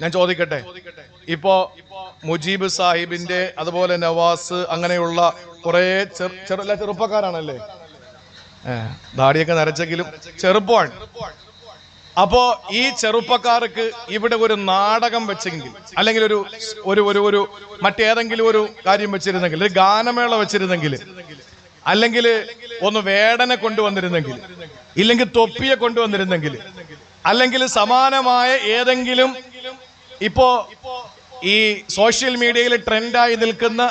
ഞാൻ ചോദിക്കട്ടെ, ഇപ്പോ മുജീബ് സാഹിബിന്റെ അതുപോലെ നവാസ് അങ്ങനെയുള്ള കുറെ ചെറുപ്പക്കാരാണല്ലേ, ദാടിയൊക്കെ നരച്ചെങ്കിലും ചെറുപ്പമാണ്. അപ്പോ ഈ ചെറുപ്പക്കാർക്ക് ഇവിടെ ഒരു നാടകം വെച്ചെങ്കിൽ, അല്ലെങ്കിൽ ഒരു ഒരു ഒരു ഒരു മറ്റേതെങ്കിലും ഒരു കാര്യം വെച്ചിരുന്നെങ്കിൽ, ഒരു ഗാനമേള വെച്ചിരുന്നെങ്കിൽ, അല്ലെങ്കിൽ ഒന്ന് വേടനെ കൊണ്ടുവന്നിരുന്നെങ്കിൽ, ഇല്ലെങ്കിൽ തൊപ്പിയെ കൊണ്ടുവന്നിരുന്നെങ്കിൽ, അല്ലെങ്കിൽ സമാനമായ ഏതെങ്കിലും ഇപ്പോ ഈ സോഷ്യൽ മീഡിയയിൽ ട്രെൻഡായി നിൽക്കുന്ന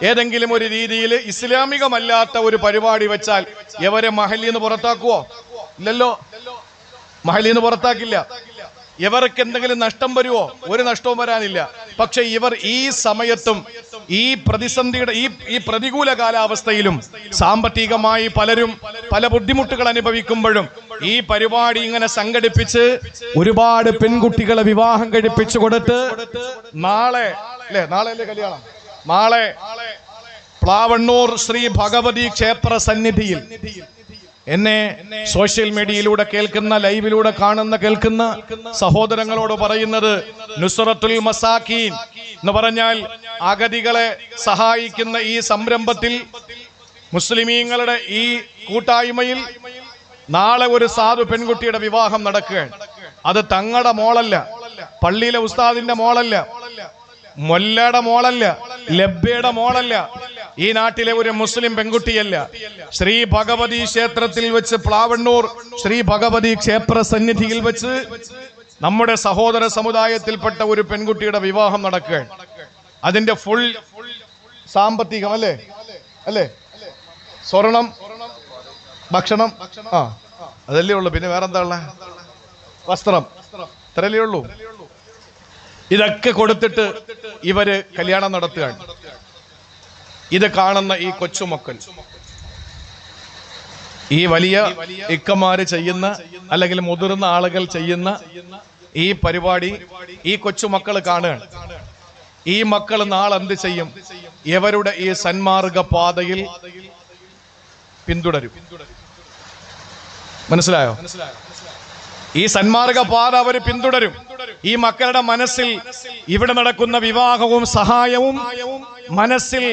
ഏതെങ്കിലും ഒരു രീതിയിൽ ഇസ്ലാമികമല്ലാത്ത ഒരു പരിപാടി വെച്ചാൽ ഇവരെ മഹല്ലിന്ന് പുറത്താക്കുവോ? ഇല്ലല്ലോ, മഹല്ലിന്ന് പുറത്താക്കില്ല. ഇവർക്ക് എന്തെങ്കിലും നഷ്ടം വരുമോ? ഒരു നഷ്ടവും വരാനില്ല. പക്ഷെ ഇവർ ഈ സമയത്തും ഈ പ്രതിസന്ധിയുടെ ഈ പ്രതികൂല കാലാവസ്ഥയിലും സാമ്പത്തികമായി പലരും പല ബുദ്ധിമുട്ടുകൾ അനുഭവിക്കുമ്പോഴും ഈ പരിപാടി ഇങ്ങനെ സംഘടിപ്പിച്ച് ഒരുപാട് പെൺകുട്ടികളെ വിവാഹം കഴിപ്പിച്ചു കൊടുത്ത് നാളെ കല്യാണം, നാളെ പ്ലാവണ്ണൂർ ശ്രീ ഭഗവതി ക്ഷേത്ര സന്നിധിയിൽ എന്നെ സോഷ്യൽ മീഡിയയിലൂടെ കേൾക്കുന്ന, ലൈവിലൂടെ കാണുന്ന കേൾക്കുന്ന സഹോദരങ്ങളോട് പറയുന്നത്, നുസ്റത്തുൽ മസാക്കീൻ എന്ന് പറഞ്ഞാൽ അഗതികളെ സഹായിക്കുന്ന ഈ സംരംഭത്തിൽ, മുസ്ലിമീങ്ങളുടെ ഈ കൂട്ടായ്മയിൽ നാളെ ഒരു സാധു പെൺകുട്ടിയുടെ വിവാഹം നടക്കുകയാണ്. അത് തങ്ങളുടെ മോളല്ല, പള്ളിയിലെ ഉസ്താദിന്റെ മോളല്ല, മൊല്ലയുടെ മോളല്ല, ലബ്ബയുടെ മോളല്ല, ഈ നാട്ടിലെ ഒരു മുസ്ലിം പെൺകുട്ടിയല്ല. ശ്രീ ഭഗവതി ക്ഷേത്രത്തിൽ വെച്ച്, പ്ലാവണ്ണൂർ ശ്രീ ഭഗവതി ക്ഷേത്ര സന്നിധിയിൽ വെച്ച് നമ്മുടെ സഹോദര സമുദായത്തിൽപ്പെട്ട ഒരു പെൺകുട്ടിയുടെ വിവാഹം നടക്കുകയാണ്. അതിന്റെ ഫുൾ സാമ്പത്തികം അല്ലേ സ്വർണം, ഭക്ഷണം, അതല്ലേ ഉള്ളു. പിന്നെ വേറെന്താ ഉള്ള? വസ്ത്രം, ഇത്രയല്ലേ ഉള്ളൂ. ഇതൊക്കെ കൊടുത്തിട്ട് ഇവര് കല്യാണം നടത്തുകയാണ്. ഇത് കാണുന്ന ഈ കൊച്ചുമക്കൾ, ഈ വലിയ ഇക്കമാര് ചെയ്യുന്ന, അല്ലെങ്കിൽ മുതിർന്ന ആളുകൾ ചെയ്യുന്ന ഈ പരിപാടി ഈ കൊച്ചുമക്കൾ കാണുകയാണ്. ഈ മക്കൾ നാളെ എന്ത് ചെയ്യും? ഇവരുടെ ഈ സന്മാർഗ പാതയിൽ പിന്തുടരും. മനസ്സിലായോ? ഈ സന്മാർഗ പാത അവർ പിന്തുടരും. ഈ മക്കളുടെ മനസ്സിൽ ഇവിടെ നടക്കുന്ന വിവാഹവും സഹായവും മനസ്സിൽ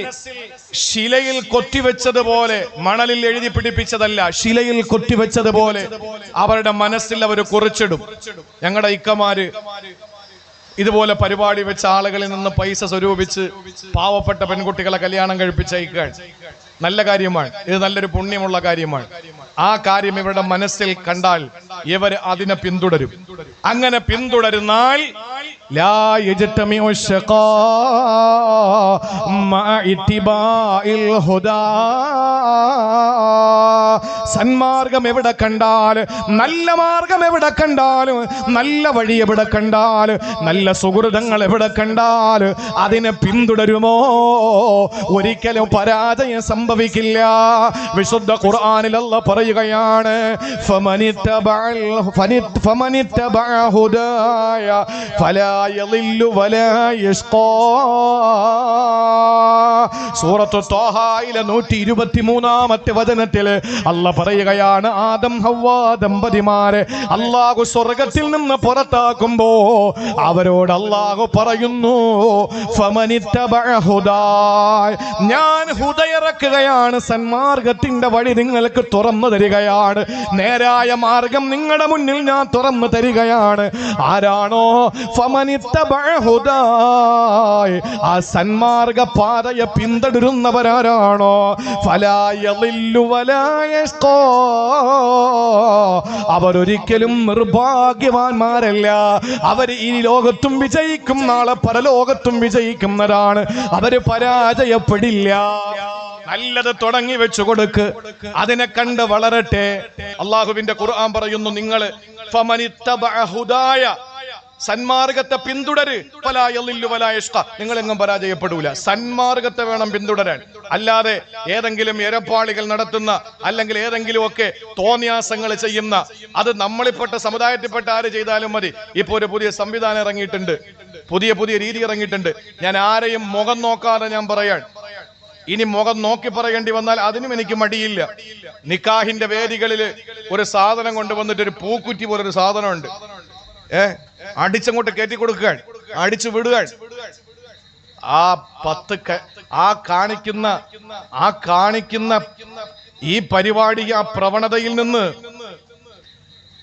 ശിലയിൽ കൊത്തിവെച്ചതുപോലെ, മണലിൽ എഴുതി പിടിപ്പിച്ചതല്ല, ശിലയിൽ കൊത്തിവെച്ചതുപോലെ അവരുടെ മനസ്സിൽ അവർ കുറിച്ചിടും. ഞങ്ങളുടെ ഇക്കമാര് ഇതുപോലെ പരിപാടി വെച്ച ആളുകളിൽ നിന്ന് പൈസ സ്വരൂപിച്ച് പാവപ്പെട്ട പെൺകുട്ടികളെ കല്യാണം കഴിപ്പിച്ചയക്കാൻ നല്ല കാര്യമാണ്. ഇത് നല്ലൊരു പുണ്യമുള്ള കാര്യമാണ്. ആ കാര്യം ഇവരുടെ മനസ്സിൽ കണ്ടാൽ ഇവർ അതിനെ പിന്തുടരും. അങ്ങനെ പിന്തുടരുന്നാൽ സന്മാർഗം എവിടെ കണ്ടാൽ, നല്ല മാർഗം എവിടെ കണ്ടാലും, നല്ല വഴി എവിടെ കണ്ടാൽ, നല്ല സുഹൃതങ്ങൾ എവിടെ കണ്ടാൽ അതിനെ പിന്തുടരുമോ? ഒരിക്കലും പരാജയം സംഭവിക്കില്ല. വിശുദ്ധ ഖുർആനിൽ അല്ലാഹ് പറയുകയാണ്, ഫമനിത്തബഅ ഹുദായ ഫലാ യളില്ലു വലാ യശ്ഖാ. സൂറത്തു ത്വാഹയിലെ 123-ാമത്തെ വചനത്തിൽ അല്ലാഹ് പറയുകയാണ്, ആദം ഹവ്വ ദമ്പതിമാരെ അല്ലാഹു സ്വർഗ്ഗത്തിൽ നിന്ന് പുറത്താക്കുമ്പോ അവരോട് അല്ലാഹു പറയുന്നു, ഫമനിത്തബഅ ഹുദായ, ഞാൻ ഹുദയിറക്കുകയാണ്, സന്മാർഗത്തിന്റെ വഴി നിങ്ങൾക്ക് തുറന്നു തരികയാണ്, നേരായ മാർഗം നിങ്ങളുടെ മുന്നിൽ ഞാൻ തുറന്നു തരികയാണ്. ആരാണോ ഫമനിത്തബഅ ഹുദായ, ആ സന്മാർഗ പാതയെ പിന്തുടരുന്നവരാരാണോ, ഫലാ യളില്ലു വലാ യശ്ഖാ, അവരൊരിക്കലും നിർഭാഗ്യവാന്മാരല്ല. അവർ ഈ ലോകത്തും വിജയിക്കും, നാളെ പരലോകത്തും വിജയിക്കുന്നതാണ്. അവര് പരാജയപ്പെടില്ല. നല്ലത് തുടങ്ങി വെച്ചു കൊടുക്ക്, അതിനെ കണ്ട് വളരട്ടെ. അള്ളാഹുവിന്റെ ഖുർആൻ പറയുന്നു, നിങ്ങൾ ഫമനിത്തബഅ ഹുദായ, സന്മാർഗത്തെ പിന്തുടര്, ഫലാ യളില്ലു വലാ യശ്ഖാ, നിങ്ങളെങ്ങും പരാജയപ്പെടൂല. സന്മാർഗത്തെ വേണം പിന്തുടരാൻ. അല്ലാതെ ഏതെങ്കിലും എരപ്പാളികൾ നടത്തുന്ന, അല്ലെങ്കിൽ ഏതെങ്കിലും ഒക്കെ തോന്നിയാസങ്ങൾ ചെയ്യുന്ന, അത് നമ്മളിൽപ്പെട്ട സമുദായത്തിൽപ്പെട്ട ആര് ചെയ്താലും മതി. ഇപ്പൊ ഒരു പുതിയ സംവിധാനം ഇറങ്ങിയിട്ടുണ്ട്, പുതിയ രീതി ഇറങ്ങിയിട്ടുണ്ട്. ഞാൻ ആരെയും മുഖം നോക്കാതെ ഞാൻ പറയാൻ, ഇനി മുഖം നോക്കി പറയേണ്ടി വന്നാൽ അതിനും എനിക്ക് മടിയില്ല. നിക്കാഹിന്റെ വേദികളിൽ ഒരു സാധനം കൊണ്ടുവന്നിട്ട്, ഒരു പൂക്കുറ്റി പോലൊരു സാധനമുണ്ട്, അടിച്ചങ്ങോട്ട് കയറ്റി കൊടുക്കുക, അടിച്ചു വിടുക. ആ 10 കാണിക്കുന്ന ഈ പരിപാടി, ആ പ്രവണതയിൽ നിന്ന്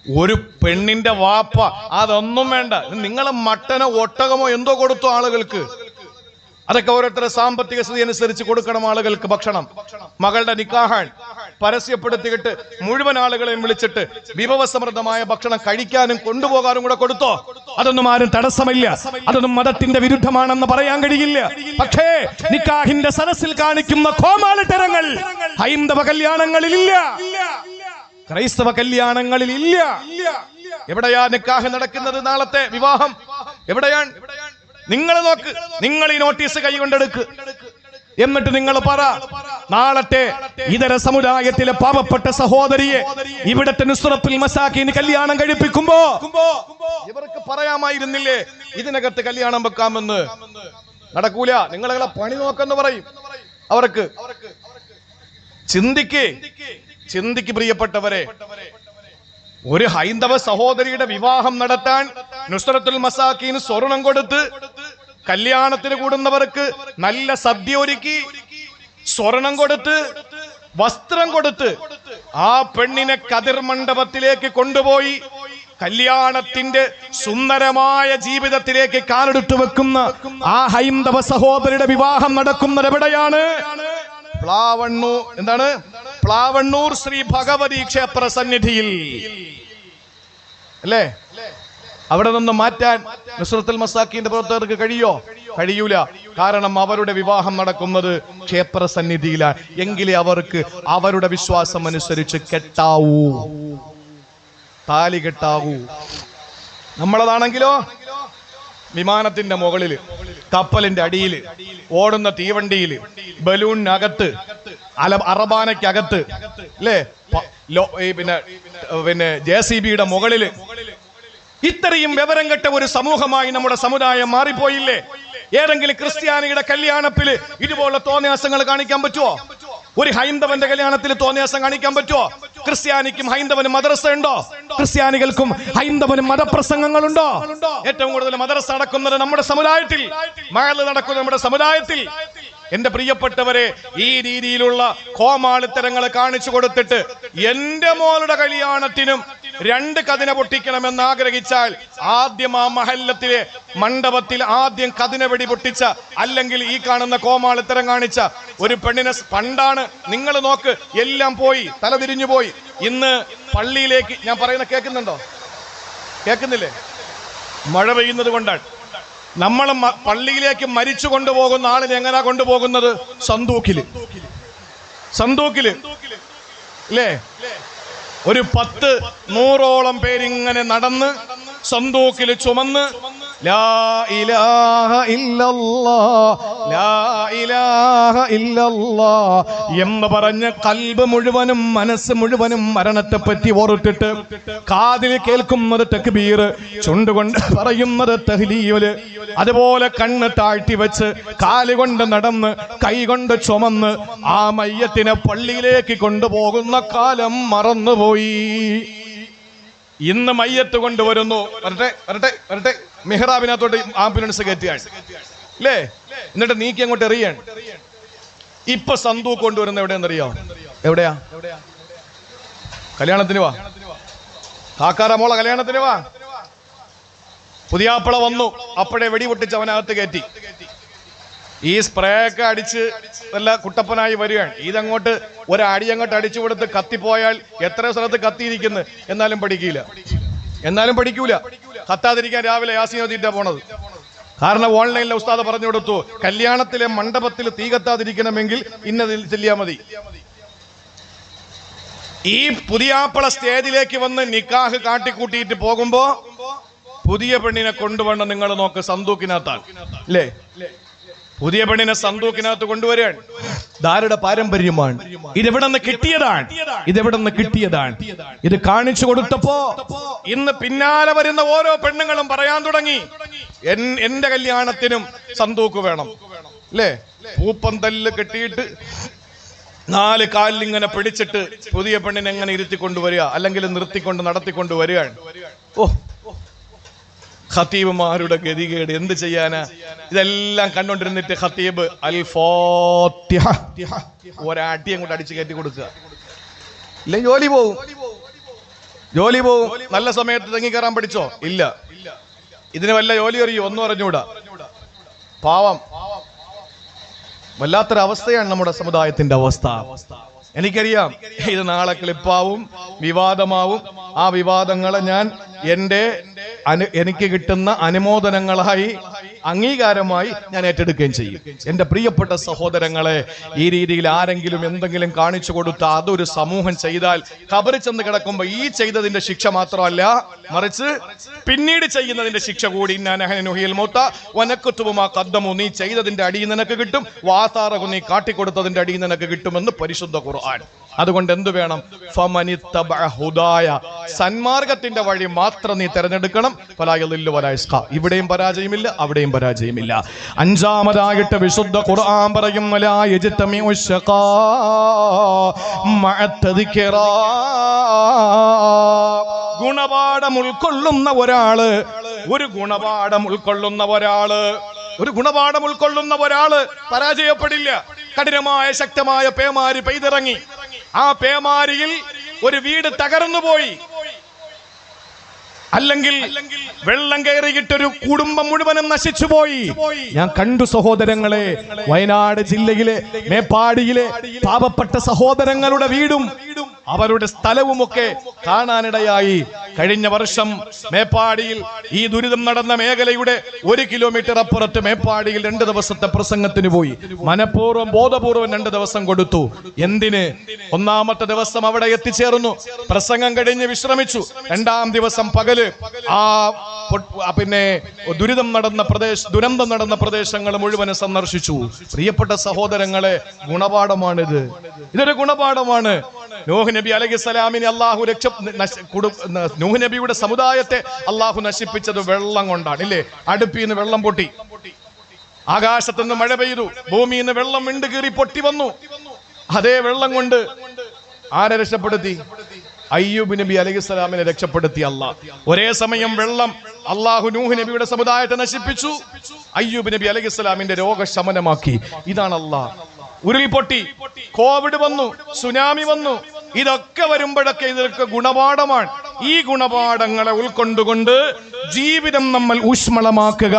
ഒരു പെണ്ണിന്റെ വാപ്പ അതൊന്നും വേണ്ട, നിങ്ങൾ മട്ടനോ ഒട്ടകമോ എന്തോ കൊടുത്തോ ആളുകൾക്ക്, അതൊക്കെ ഓരോരുത്തരുടെ സാമ്പത്തിക സ്ഥിതി അനുസരിച്ച് കൊടുക്കണം ആളുകൾക്ക് ഭക്ഷണം. മകളുടെ നിക്കാഹാൻ പരസ്യപ്പെടുത്തിയിട്ട് മുഴുവൻ ആളുകളെയും വിളിച്ചിട്ട് വിഭവസമൃദ്ധമായ ഭക്ഷണം കഴിക്കാനും കൊണ്ടുപോകാനും കൂടെ കൊടുത്തോ. അതൊന്നും ആരും തടസ്സമില്ല, അതൊന്നും മതത്തിന്റെ വിരുദ്ധമാണെന്ന് പറയാൻ കഴിയില്ല. പക്ഷേ നിക്കാഹിന്റെ സദസ്സിൽ കാണിക്കുന്ന കോമാളിത്തരങ്ങൾ ഹൈന്ദവ കല്യാണങ്ങളിലില്ല, ക്രൈസ്തവ കല്യാണങ്ങളിലില്ല. എവിടെയാ നിക്കാഹ് നടക്കുന്നത്? നാളത്തെ വിവാഹം എവിടെയാണ്? നിങ്ങൾ നോക്ക്, നിങ്ങൾ ഈ നോട്ടീസ് കൈകൊണ്ടെടുക്ക്, എന്നിട്ട് നിങ്ങൾ പറ, നാളത്തെ ഇതര സമുദായത്തിലെ പാവപ്പെട്ട സഹോദരിയെ ഇവിടത്തെ നുസ്രത്തുൽ മസാക്കീൻ കല്യാണം കഴിപ്പിക്കുമ്പോ ഇവർക്ക് പറയാമായിരുന്നില്ലേ ഇതിനകത്ത് കല്യാണം വെക്കാമെന്ന്? നടക്കൂല. നിങ്ങളെ പണി നോക്കെന്ന് പറയും അവർക്ക്. ചിന്തിക്ക് പ്രിയപ്പെട്ടവരെ, ഒരു ഹൈന്ദവ സഹോദരിയുടെ വിവാഹം നടത്താൻ നുസ്രത്തുൽ മസാക്കീൻ സ്വർണം കൊടുത്ത്, കല്യാണത്തിന് കൂടുന്നവർക്ക് നല്ല സദ്യ ഒരുക്കി, സ്വർണം കൊടുത്ത്, വസ്ത്രം കൊടുത്ത് ആ പെണ്ണിനെ കതിർ മണ്ഡപത്തിലേക്ക് കൊണ്ടുപോയി കല്യാണത്തിന്റെ സുന്ദരമായ ജീവിതത്തിലേക്ക് കാലെടുത്തു വെക്കുന്ന ആ ഹൈന്ദവ സഹോദരിയുടെ വിവാഹം നടക്കുന്നത് എവിടെയാണ്? പ്ലാവണ്ണൂർ ശ്രീ ഭഗവതി ക്ഷേത്ര സന്നിധിയിൽ അല്ലേ? അവിടെ നിന്ന് മാറ്റാൻ നുസ്രത്തുൽ മസാക്കീന്റെ പ്രവർത്തകർക്ക് കഴിയൂല. കാരണം അവരുടെ വിവാഹം നടക്കുന്നത് ക്ഷേത്ര സന്നിധിയിലാണ്. എങ്കിലേ അവർക്ക് അവരുടെ വിശ്വാസം അനുസരിച്ച് താലി കെട്ടാവൂ. നമ്മളതാണെങ്കിലോ വിമാനത്തിന്റെ മുകളില്, കപ്പലിന്റെ അടിയില്, ഓടുന്ന തീവണ്ടിയില്, ബലൂണിനകത്ത്, അറബാനയ്ക്കകത്ത് അല്ലേ, പിന്നെ JCBയുടെ മുകളില്. ഇത്രയും വിവരം കെട്ട ഒരു സമൂഹമായി നമ്മുടെ സമുദായം മാറിപ്പോയില്ലേ? ഏതെങ്കിലും ക്രിസ്ത്യാനിയുടെ കല്യാണത്തില് ഇതുപോലെ തോന്നിയാസങ്ങൾ കാണിക്കാൻ പറ്റുമോ? ഒരു ഹൈന്ദവന്റെ കല്യാണത്തിൽ തോന്നിയാസം കാണിക്കാൻ പറ്റുമോ? ക്രിസ്ത്യാനിക്കും ഹൈന്ദവനും മദ്രസ ഉണ്ടോ? ക്രിസ്ത്യാനികൾക്കും ഹൈന്ദവനും മതപ്രസംഗങ്ങളുണ്ടോ? ഏറ്റവും കൂടുതൽ മദ്രസ നടക്കുന്നത് നമ്മുടെ സമുദായത്തിൽ, മഹല്ല് നടക്കുന്നത് നമ്മുടെ സമുദായത്തിൽ. എന്റെ പ്രിയപ്പെട്ടവരെ, ഈ രീതിയിലുള്ള കോമാളിത്തരങ്ങൾ കാണിച്ചു കൊടുത്തിട്ട് എന്റെ മോളുടെ കല്യാണത്തിനും 2 കതിന പൊട്ടിക്കണമെന്ന് ആഗ്രഹിച്ചാൽ ആദ്യം ആ മഹല്ലത്തിലെ മണ്ഡപത്തിൽ ആദ്യം കതിന വെടി പൊട്ടിച്ച, അല്ലെങ്കിൽ ഈ കാണുന്ന കോമാളിത്തരം കാണിച്ച ഒരു പെണ്ണിനെ പണ്ടാണ്. നിങ്ങൾ നോക്ക്, എല്ലാം പോയി, തലതിരിഞ്ഞു പോയി. ഇന്ന് പള്ളിയിലേക്ക്, ഞാൻ പറയുന്ന കേൾക്കുന്നില്ലേ? മഴ പെയ്യുന്നത് കൊണ്ടാണ്. നമ്മൾ പള്ളിയിലേക്ക് മരിച്ചു കൊണ്ടുപോകുന്ന ആളിനെ എങ്ങനെയാ കൊണ്ടുപോകുന്നത്? സന്തൂക്കില് അല്ലേ? ഒരു 10-100ഓളം പേരിങ്ങനെ നടന്ന് സന്തൂക്കില് ചുമന്ന് ലാ ഇലാഹ ഇല്ലല്ലാഹ്, ലാ ഇലാഹ ഇല്ലല്ലാഹ് എന്ന് പറഞ്ഞ് കൽബ് മുഴുവനും മനസ്സ് മുഴുവനും മരണത്തെ പറ്റി ഓർത്തിട്ട്, കാതിൽ കേൾക്കുന്നത് തക്ബീർ, ചുണ്ടുകൊണ്ട് പറയുന്നത് തഹ്ലീൽ, അതുപോലെ കണ്ണ് താഴ്ത്തി വെച്ച് കാലുകൊണ്ട് നടന്ന് കൈകൊണ്ട് ചുമന്ന് ആ മയ്യത്തിനെ പള്ളിയിലേക്ക് കൊണ്ടുപോകുന്ന കാലം മറന്നുപോയി. ഇന്ന് മയ്യത്ത് കൊണ്ടുവരുന്നു, വരട്ടെ മെഹ്റാബിനകത്തോട്ട് ആംബുലൻസ് കയറ്റിയാണ് അല്ലേ? എന്നിട്ട് നീക്കി അങ്ങോട്ട് എറിയാണ്. ഇപ്പൊ സന്തൂക്ക് കൊണ്ടുവരുന്ന എവിടെയെന്നറിയോ? എവിടെയാ? കല്യാണത്തിന് വാ, കാക്കാറ മോള കല്യാണത്തിന് വാ. പുതിയാപ്പള വന്നു, അപ്പോഴേ വെടി പൊട്ടിച്ച് അവനകത്ത് കയറ്റി. ഈ സ്പ്രേ ഒക്കെ അടിച്ച് നല്ല കുട്ടപ്പനായി വരികയാണ്. ഇതങ്ങോട്ട് ഒരടി അങ്ങോട്ട് അടിച്ചു കൊടുത്ത് കത്തിപ്പോയാൽ എത്ര സ്ഥലത്ത് കത്തിയിരിക്കുന്നു, എന്നാലും പഠിക്കൂല. കത്താതിരിക്കാൻ രാവിലെ യാസീൻ ഓതിയിട്ടാ പോണത്. കാരണം ഓൺലൈനിലെ ഉസ്താദ് പറഞ്ഞു കൊടുത്തു, കല്യാണത്തിലെ മണ്ഡപത്തിൽ തീ കത്താതിരിക്കണമെങ്കിൽ ഇന്നതിൽ ചെല്ലിയാ മതി. ഈ പുതിയാപ്പള സ്റ്റേജിലേക്ക് വന്ന് നിക്കാഹ് കാട്ടിക്കൂട്ടിയിട്ട് പോകുമ്പോ പുതിയ പെണ്ണിനെ കൊണ്ടുവന്ന് നിങ്ങൾ നോക്ക്, സന്തൂക്കിനകത്താണ് അല്ലേ? പുതിയ പെണ്ണിനെ സന്തൂക്കിനകത്ത് കൊണ്ടുവരികയാണ്. ധാരുടെ പാരമ്പര്യമാണ്. ഇതെവിടെ നിന്ന് കിട്ടിയതാണ്. ഇത് കാണിച്ചു കൊടുത്തപ്പോ ഇന്ന് പിന്നാലെ വരുന്ന ഓരോ പെണ്ണുങ്ങളും പറയാൻ തുടങ്ങി, എന്റെ കല്യാണത്തിനും സന്തൂക്ക് വേണം അല്ലേ? പൂപ്പന്തല്ല് കെട്ടിയിട്ട് 4 കാലിലിങ്ങനെ പിടിച്ചിട്ട് പുതിയ പെണ്ണിനെ എങ്ങനെ ഇരുത്തിക്കൊണ്ടുവരിക, അല്ലെങ്കിൽ നിർത്തിക്കൊണ്ട് നടത്തിക്കൊണ്ട് വരികയാണ്. ഖത്തീബുമാരുടെ ഗതികേട് എന്ത് ചെയ്യാനാ? ഇതെല്ലാം കണ്ടോണ്ടിരുന്നിട്ട് ഖത്തീബ് അൽ ഫാത്തിഹ ഒരടി അങ്ങോട്ട് അടിച്ചു കയറ്റി കൊടുക്കുക. ഇല്ല ജോലി പോവും. നല്ല സമയത്ത് തെങ്ങി കയറാൻ പഠിച്ചോ? ഇല്ല. ഇതിന് വല്ല ജോലി അറിയോ? ഒന്നും അറിഞ്ഞൂടാ. പാവം. വല്ലാത്തൊരവസ്ഥയാണ് നമ്മുടെ സമുദായത്തിന്റെ അവസ്ഥ. എനിക്കറിയാം ഇത് നാളെ ക്ലിപ്പാവും, വിവാദമാവും. ആ വിവാദങ്ങളെ ഞാൻ എനിക്ക് കിട്ടുന്ന അനുമോദനങ്ങളായി, അംഗീകാരമായി ഞാൻ ഏറ്റെടുക്കുകയും ചെയ്യും. എന്റെ പ്രിയപ്പെട്ട സഹോദരങ്ങളെ, ഈ രീതിയിൽ ആരെങ്കിലും എന്തെങ്കിലും കാണിച്ചു കൊടുത്താൽ അതൊരു സമൂഹം ചെയ്താൽ ഖബറിൽ ചെന്ന് കിടക്കുമ്പോ ഈ ചെയ്തതിന്റെ ശിക്ഷ മാത്രമല്ല, മറിച്ച് പിന്നീട് ചെയ്യുന്നതിന്റെ ശിക്ഷ കൂടി. നീ ചെയ്തതിന്റെ അടിയിൽ നിനക്ക് കിട്ടും, വാതാറകു നീ കാട്ടിക്കൊടുത്തതിന്റെ അടിയിൽ നിനക്ക് കിട്ടുമെന്ന് പരിശുദ്ധ ഖുർആൻ. അതുകൊണ്ട് എന്തു വേണം? സന്മാർഗത്തിന്റെ വഴി മാത്രം നീ തെരഞ്ഞെടുക്കണം. ഇവിടെയും പരാജയമില്ല, അവിടെയും പരാജയമില്ല. അഞ്ചാമതായിട്ട് വിശുദ്ധ ഖുർആൻ പറയും, ഗുണപാഠം ഉൾക്കൊള്ളുന്ന ഒരാള് പരാജയപ്പെടില്ല. കഠിനമായ ശക്തമായ പേമാരി പെയ്തിറങ്ങി. ആ പേമാരിയിൽ ഒരു വീട് തകർന്നുപോയി, അല്ലെങ്കിൽ വെള്ളം കയറിയിട്ടൊരു കുടുംബം മുഴുവനും നശിച്ചുപോയി. ഞാൻ കണ്ടു സഹോദരങ്ങളെ, വയനാട് ജില്ലയിലെ മേപ്പാടിയിലെ പാവപ്പെട്ട സഹോദരങ്ങളുടെ വീടും അവരുടെ സ്ഥലവുമൊക്കെ കാണാനിടയായി. കഴിഞ്ഞ വർഷം മേപ്പാടിയിൽ ഈ ദുരിതം നടന്ന മേഖലയുടെ 1 കിലോമീറ്റർ അപ്പുറത്ത് മേപ്പാടിയിൽ 2 ദിവസത്തെ പ്രസംഗത്തിന് പോയി. മനഃപൂർവ്വം ബോധപൂർവം 2 ദിവസം കൊടുത്തു. എന്തിന്? ഒന്നാമത്തെ ദിവസം അവിടെ എത്തിച്ചേർന്നു, പ്രസംഗം കഴിഞ്ഞ് വിശ്രമിച്ചു. 2-ാം ദിവസം പകല് ദുരന്തം നടന്ന പ്രദേശങ്ങൾ മുഴുവനും സന്ദർശിച്ചു. പ്രിയപ്പെട്ട സഹോദരങ്ങളെ, ഗുണപാഠമാണിത്. ഇതൊരു ഗുണപാഠമാണ്. നൂഹ് നബി അലൈഹിസ്സലാമിനെ നൂഹ് നബിയുടെ സമുദായത്തെ അള്ളാഹു നശിപ്പിച്ചത് വെള്ളം കൊണ്ടാണ്, ഇല്ലേ? അടുപ്പിൽ നിന്ന് വെള്ളം പൊട്ടി, ആകാശത്തുനിന്ന് മഴ പെയ്തു, ഭൂമിയിൽ നിന്ന് വെള്ളം വിണ്ട് കീറി പൊട്ടി വന്നു. അതേ വെള്ളം കൊണ്ട് ആരെ രക്ഷപ്പെടുത്തി? അയ്യൂബ് നബി അലൈഹിസ്സലാമിനെ രക്ഷപ്പെടുത്തി അള്ളാഹ്. ഒരേ സമയം വെള്ളം അള്ളാഹു നൂഹ് നബിയുടെ സമുദായത്തെ നശിപ്പിച്ചു, അയ്യൂബ് നബി അലൈഹിസ്സലാമിന്റെ രോഗശമനമാക്കി. ഇതാണ് അള്ളാഹ്. ഉരുൾപൊട്ടി, കോവിഡ് വന്നു, സുനാമി വന്നു. ഇതൊക്കെ വരുമ്പോഴൊക്കെ ഇതൊക്കെ ഗുണപാഠമാണ്. ഈ ഗുണപാഠങ്ങളെ ഉൾക്കൊണ്ടുകൊണ്ട് ജീവിതം നമ്മൾ ഊഷ്മളമാക്കുക.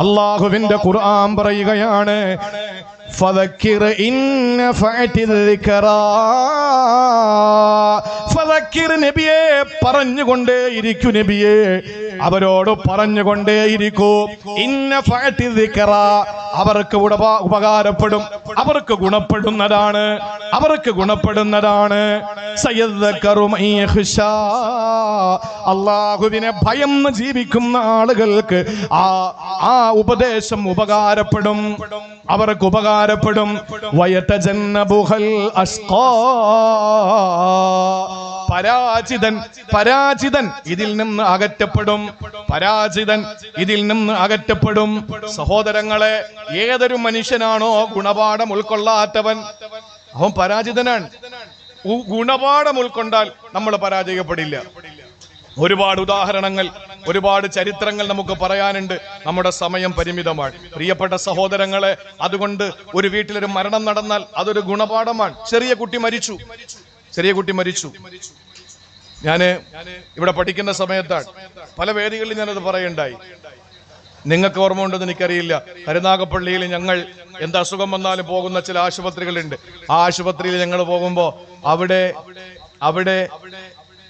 അള്ളാഹുവിന്റെ ഖുർആൻ പറയുകയാണ്, ഫദക്കിർ ഇൻ നഫഅതിൽ ദിക്റാ. ഫദക്കിർ നബിയെ, പറഞ്ഞുകൊണ്ടേയിരിക്കൂ നബിയെ, അവരോട് പറഞ്ഞുകൊണ്ടേയിരിക്കൂ. ഇൻ നഫഅതിൽ ദിക്റാ, അവർക്ക് ഉപകാരപ്പെടും, അവർക്ക് ഗുണപ്പെടുന്നതാണ്. സയദ്ദക്കറു മൻ യഖ്ശാ, അല്ലാഹുവിനെ ഭയന്ന് ജീവിക്കുന്ന ആളുകൾക്ക് ആ ഉപദേശം ഉപകാരപ്പെടും, അവർക്ക് ഉപകാരപ്പെടും. വയതജന്നബുൽ അസ്ഖാ, പരാജിതൻ ഇതിൽ നിന്ന് അകറ്റപ്പെടും. സഹോദരങ്ങളെ, ഏതൊരു മനുഷ്യനാണോ ഗുണപാഠം ഉൾക്കൊള്ളാത്തവൻ, അവൻ പരാജിതനാണ്. ഗുണപാഠം ഉൾക്കൊണ്ടാൽ നമ്മൾ പരാജയപ്പെടില്ല. ഒരുപാട് ഉദാഹരണങ്ങൾ, ഒരുപാട് ചരിത്രങ്ങൾ നമുക്ക് പറയാനുണ്ട്. നമ്മുടെ സമയം പരിമിതമാണ്. പ്രിയപ്പെട്ട സഹോദരങ്ങളെ, അതുകൊണ്ട് ഒരു വീട്ടിലൊരു മരണം നടന്നാൽ അതൊരു ഗുണപാഠമാണ്. ചെറിയ കുട്ടി മരിച്ചു. ഞാന് ഇവിടെ പഠിക്കുന്ന സമയത്താണ് പല വേദികളിൽ ഞാനത് പറയണ്ടായി. നിങ്ങൾക്ക് ഓർമ്മ ഉണ്ടെന്ന് എനിക്കറിയില്ല. കരുനാഗപ്പള്ളിയിൽ ഞങ്ങൾ എന്ത് അസുഖം വന്നാലും പോകുന്ന ചില ആശുപത്രികളുണ്ട്. ആ ആശുപത്രിയിൽ ഞങ്ങൾ പോകുമ്പോ അവിടെ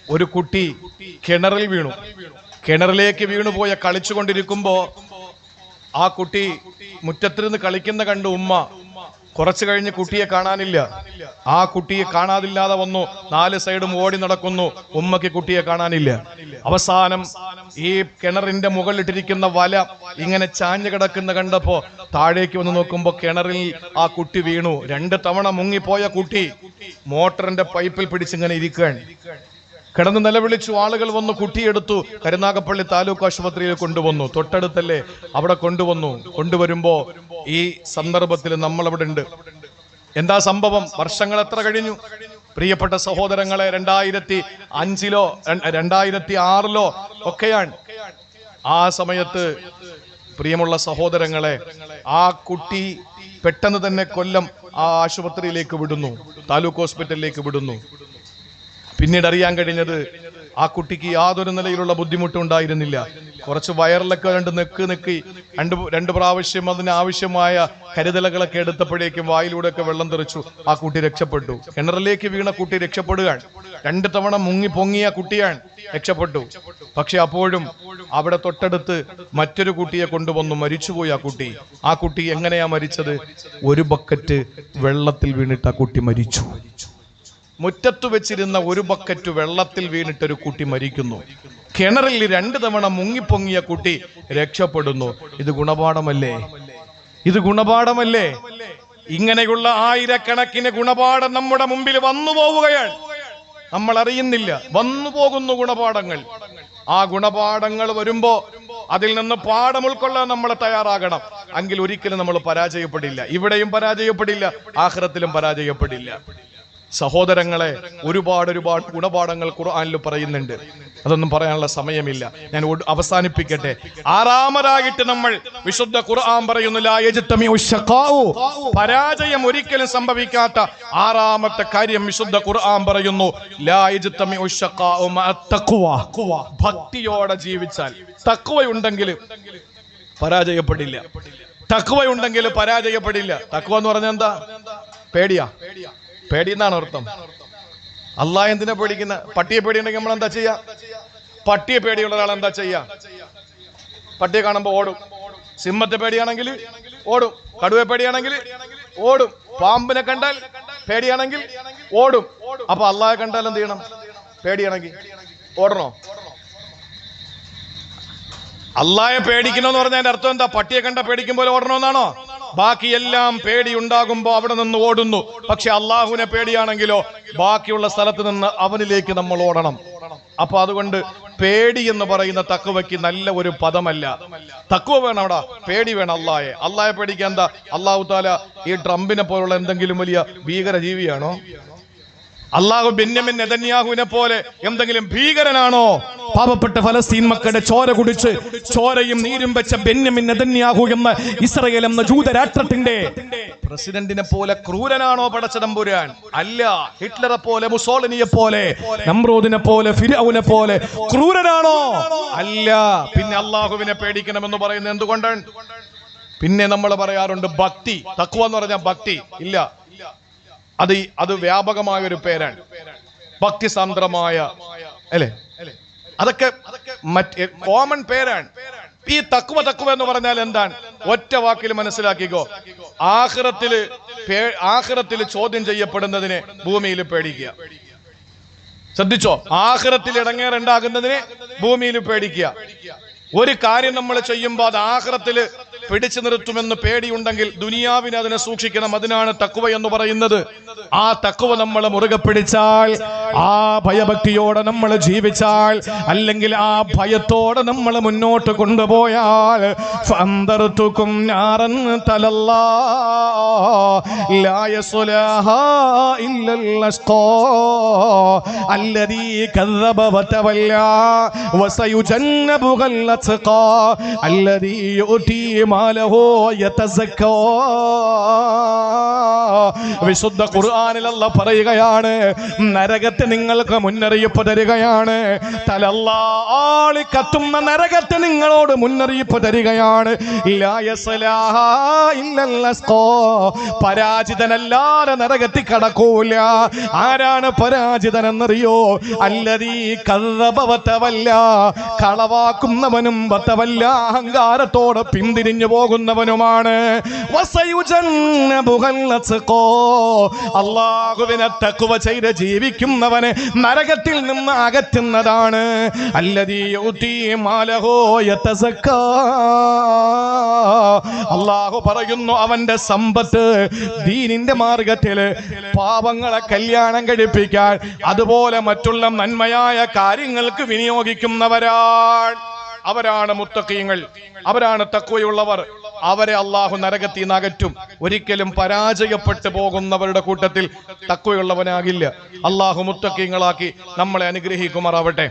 ഒരു കുട്ടി കിണറിലേക്ക് വീണുപോയ കളിച്ചുകൊണ്ടിരിക്കുമ്പോ ആ കുട്ടി മുറ്റത്തിരുന്ന് കളിക്കുന്ന കണ്ട് ഉമ്മ. കുറച്ചു കഴിഞ്ഞ് കുട്ടിയെ കാണാനില്ല. ആ കുട്ടിയെ കാണാതില്ലാതെ വന്നു. 4 സൈഡും ഓടി നടക്കുന്നു. ഉമ്മയ്ക്ക് കുട്ടിയെ കാണാനില്ല. അവസാനം ഈ കിണറിന്റെ മുകളിലിട്ടിരിക്കുന്ന വല ഇങ്ങനെ ചാഞ്ഞു കിടക്കുന്ന കണ്ടപ്പോ താഴേക്ക് വന്ന് നോക്കുമ്പോ കിണറിൽ ആ കുട്ടി വീണു. 2 തവണ മുങ്ങിപ്പോയ കുട്ടി മോട്ടറിന്റെ പൈപ്പിൽ പിടിച്ചിങ്ങനെ ഇരിക്കുകയാണ്. കിടന്ന് നിലവിളിച്ചു. ആളുകൾ വന്നു, കുട്ടിയെടുത്തു കരുനാഗപ്പള്ളി താലൂക്ക് ആശുപത്രിയിൽ കൊണ്ടുവന്നു. തൊട്ടടുത്തല്ലേ, അവിടെ കൊണ്ടുവരുമ്പോ ഈ സന്ദർഭത്തിൽ നമ്മൾ അവിടെ ഉണ്ട്. എന്താ സംഭവം? വർഷങ്ങൾ എത്ര കഴിഞ്ഞു പ്രിയപ്പെട്ട സഹോദരങ്ങളെ? 2005-ലോ 2006-ലോ ഒക്കെയാണ്. ആ സമയത്ത് പ്രിയമുള്ള സഹോദരങ്ങളെ, ആ കുട്ടി പെട്ടെന്ന് തന്നെ കൊല്ലം ആ ആശുപത്രിയിലേക്ക് വിടുന്നു, താലൂക്ക് ഹോസ്പിറ്റലിലേക്ക് വിടുന്നു. പിന്നീട് അറിയാൻ കഴിഞ്ഞത് ആ കുട്ടിക്ക് യാതൊരു നിലയിലുള്ള ബുദ്ധിമുട്ടും ഉണ്ടായിരുന്നില്ല. കുറച്ച് വയറിലൊക്കെ രണ്ട് പ്രാവശ്യം അതിന് ആവശ്യമായ കരുതലുകളൊക്കെ എടുത്തപ്പോഴേക്കും വായിലൂടെയൊക്കെ വെള്ളം തെറിച്ചു. ആ കുട്ടി രക്ഷപ്പെട്ടു. കിണറിലേക്ക് വീണ കുട്ടി രക്ഷപ്പെടുകയാണ്. 2 തവണ മുങ്ങി പൊങ്ങിയ കുട്ടിയാണ്, രക്ഷപ്പെട്ടു. പക്ഷെ അപ്പോഴും അവിടെ തൊട്ടടുത്ത് മറ്റൊരു കുട്ടിയെ കൊണ്ടുവന്നു, മരിച്ചുപോയി ആ കുട്ടി. ആ കുട്ടി എങ്ങനെയാ മരിച്ചത്? ഒരു ബക്കറ്റ് വെള്ളത്തിൽ വീണിട്ട് ആ കുട്ടി മരിച്ചു. മുറ്റത്തു വെച്ചിരുന്ന ഒരു ബക്കറ്റ് വെള്ളത്തിൽ വീണിട്ടൊരു കുട്ടി മരിക്കുന്നു. കിണറിൽ 2 തവണ മുങ്ങിപ്പൊങ്ങിയ കുട്ടി രക്ഷപ്പെടുന്നു. ഇത് ഗുണപാഠമല്ലേ? ഇത് ഗുണപാഠമല്ലേ? ഇങ്ങനെയുള്ള ആയിരക്കണക്കിന് ഗുണപാഠം നമ്മുടെ മുമ്പിൽ വന്നു പോവുകയാണ്, നമ്മൾ അറിയുന്നില്ല. വന്നു പോകുന്നു ഗുണപാഠങ്ങൾ. ആ ഗുണപാഠങ്ങൾ വരുമ്പോ അതിൽ നിന്ന് പാഠം ഉൾക്കൊള്ളാൻ നമ്മൾ തയ്യാറാകണം. എങ്കിൽ ഒരിക്കലും നമ്മൾ പരാജയപ്പെടില്ല. ഇവിടെയും പരാജയപ്പെടില്ല, ആഖിറത്തിലും പരാജയപ്പെടില്ല. സഹോദരങ്ങളെ, ഒരുപാട് ഗുണപാഠങ്ങൾ ഖുർആനിൽ പറയുന്നുണ്ട്. അതൊന്നും പറയാനുള്ള സമയമില്ല, ഞാൻ അവസാനിപ്പിക്കട്ടെ. 6ാമതായിട്ട് നമ്മൾ വിശുദ്ധ ഖുർആൻ പറയുന്നു, ലാ യജ്തമിഉ ശഖാഉ, പരാജയം ഒരിക്കലും സംഭവിക്കാത്ത 6ാമത്തെ കാര്യം വിശുദ്ധ ഖുർആൻ പറയുന്നു, ലാ യജ്തമിഉ ശഖാഉ മഅ തഖ്വ. ഭക്തിയോടെ ജീവിച്ചാൽ, തഖ്വയുണ്ടെങ്കിൽ പരാജയപ്പെടില്ല. തഖ്വയുണ്ടെങ്കിൽ പരാജയപ്പെടില്ല. തഖ്വ എന്ന് പറഞ്ഞാൽ എന്താ? പേടിയാ. പേടി എന്നാണ് അർത്ഥം. അള്ളാഹ് എന്തിനാ പേടിക്കുന്ന? പട്ടിയെ പേടിയുണ്ടെങ്കിൽ നമ്മൾ എന്താ ചെയ്യാ? പട്ടിയെ പേടിയുള്ള ഒരാൾ എന്താ ചെയ്യാ? പട്ടിയെ കാണുമ്പോൾ ഓടും. സിംഹത്തെ പേടിയാണെങ്കിൽ ഓടും. കടുവയെ പേടിയാണെങ്കിൽ ഓടും. പാമ്പിനെ കണ്ടാൽ പേടിയാണെങ്കിൽ ഓടും. അപ്പൊ അള്ളാഹെ കണ്ടാൽ എന്ത് ചെയ്യണം? പേടിയാണെങ്കിൽ ഓടണോ? അള്ളാഹെ പേടിക്കണമെന്ന് പറഞ്ഞാൽ അതിന്റെ അർത്ഥം എന്താ? പട്ടിയെ കണ്ട പേടിക്കുമ്പോൾ ഓടണമെന്നാണോ? ബാക്കിയെല്ലാം പേടി ഉണ്ടാകുമ്പോ അവിടെ നിന്ന് ഓടുന്നു. പക്ഷെ അള്ളാഹുവിനെ പേടിയാണെങ്കിലോ ബാക്കിയുള്ള സ്ഥലത്ത് നിന്ന് അവനിലേക്ക് നമ്മൾ ഓടണം. അപ്പൊ അതുകൊണ്ട് പേടി എന്ന് പറയുന്ന തഖ്വയ്ക്ക് നല്ല ഒരു പദമല്ല. തഖ്വ വേണം, അവിടെ പേടി വേണം. അള്ളാഹെ പേടിക്കാൻ എന്താ? അള്ളാഹു താല ഈ ട്രംപിനെ പോലുള്ള എന്തെങ്കിലും വലിയ ഭീകര ജീവിയാണോ? അള്ളാഹു ബെന്യാമിൻ നെതന്യാഹുവിനെ പോലെ എന്തെങ്കിലും ഭീകരനാണോ? പാവപ്പെട്ട ഫലസ്തീൻ മക്കളുടെ ചോര കുടിച്ച് ചോരയും നീരും വെച്ച ബെന്യാമിൻ നെതന്യാഹു എന്ന ഇസ്രായേൽ എന്ന ജൂതരാഷ്ട്രത്തിന്റെ പ്രസിഡന്റിനെ പോലെ ക്രൂരനാണോ പടച്ചതമ്പുരാൻ? അല്ല. ഹിറ്റ്ലറെ പോലെ, മുസോളിനിയെ പോലെ, നമ്രൂദിനെ പോലെ, ഫിർഔനെ പോലെ ക്രൂരനാണോ? അല്ല. പിന്നെ അള്ളാഹുവിനെ പേടിക്കണമെന്ന് പറയുന്നത് എന്തുകൊണ്ടാണ്? പിന്നെ നമ്മൾ പറയാറുണ്ട് ഭക്തി. തഖ്വ എന്ന് പറഞ്ഞാൽ ഭക്തി ഇല്ല. അത് വ്യാപകമായ ഒരു പേരാണ്, ഭക്തിസാന്ദ്രമായ, അല്ലേ? അതൊക്കെ മറ്റേ കോമൺ പേരാണ്. ഈ തഖ്വ എന്ന് പറഞ്ഞാൽ എന്താണ്? ഒറ്റ വാക്കിൽ മനസ്സിലാക്കിക്കോ. ആഖിറത്തിൽ ചോദ്യം ചെയ്യപ്പെടുന്നതിനെ ഭൂമിയിൽ പേടിക്കുക. ശ്രദ്ധിച്ചോ? ആഖിറത്തിൽ ഇടങ്ങേറുണ്ടാകുന്നതിനെ ഭൂമിയിൽ പേടിക്കുക. ഒരു കാര്യം നമ്മൾ ചെയ്യുമ്പോൾ അത് ആഖിറത്തിൽ പിടിച്ചു നിർത്തുമെന്ന് പേടിയുണ്ടെങ്കിൽ ദുനിയാവിനെ അതിനെ സൂക്ഷിക്കണം. അതിനാണ് തഖ്വ എന്ന് പറയുന്നത്. ആ തഖ്വ നമ്മൾ മുറുകെ പിടിച്ചാൽ, ആ ഭയഭക്തിയോടെ നമ്മൾ ജീവിച്ചാൽ, അല്ലെങ്കിൽ ആ ഭയത്തോടെ നമ്മൾ മുന്നോട്ട് കൊണ്ടുപോയാൽ, ഫഅൻദർതുകും നാറൻ തലല്ലാ ലാ യസ്ലാഹാ ഇല്ലൽ അസ്ഖാ അല്ലദീ കദ്ദബ വതവല്ലാ വസയുജന്നബുൽ അത്ഖാ അല്ലദീ യുതി മാലഹു യതസക്കാ. വിശുദ്ധ ഖുർആനിൽ അല്ലാഹ് പറയുകയാണ്, നരകത്തെ നിങ്ങൾക്ക് മുന്നറിയിപ്പ് തരികയാണ്. തലല്ലാളി കത്തുന്ന നരകത്തെ നിങ്ങളോട് മുന്നറിയിപ്പ് തരികയാണ്. ലാ യസ്ലാഹാ ഇല്ലൽ അസ്ഖാ, പരാജിതനല്ലാതെ നരകത്തിൽ കടക്കൂല. ആരാണ് പരാജിതൻ എന്നറിയോ? അല്ലദീ കദ്ദബ വതവല്ലാ, കളവാക്കുന്നവനും വതവല്ല, അഹങ്കാരത്തോടെ പിന്തിരിഞ്ഞു പോകുന്നവനുമാണ്. അല്ലാഹുവിനെ തഖ്വ ചെയ്ത് ജീവിക്കുന്നവനെ നരകത്തിൽ നിന്ന് അകറ്റുന്നതാണ്. അല്ലദീ യുതി മാലഹു യതസക്കാ. അല്ലാഹു പറയുന്നു, അവന്റെ സമ്പത്ത് ദീനിന്റെ മാർഗത്തിൽ പാവങ്ങളെ കല്യാണം കഴിപ്പിക്കാൻ, അതുപോലെ മറ്റുള്ള നന്മയായ കാര്യങ്ങൾക്ക് വിനിയോഗിക്കുന്നവരാണ്. അവരാണ് മുത്തഖീങ്ങൾ, അവരാണ് തഖ്വയുള്ളവർ. അവരെ അള്ളാഹു നരകത്തിൽ നിന്ന് അകറ്റും. ഒരിക്കലും പരാജയപ്പെട്ടു പോകുന്നവരുടെ കൂട്ടത്തിൽ തഖ്വയുള്ളവനാകില്ല. അള്ളാഹു മുത്തഖീങ്ങളാക്കി നമ്മളെ അനുഗ്രഹിക്കുമാറാവട്ടെ.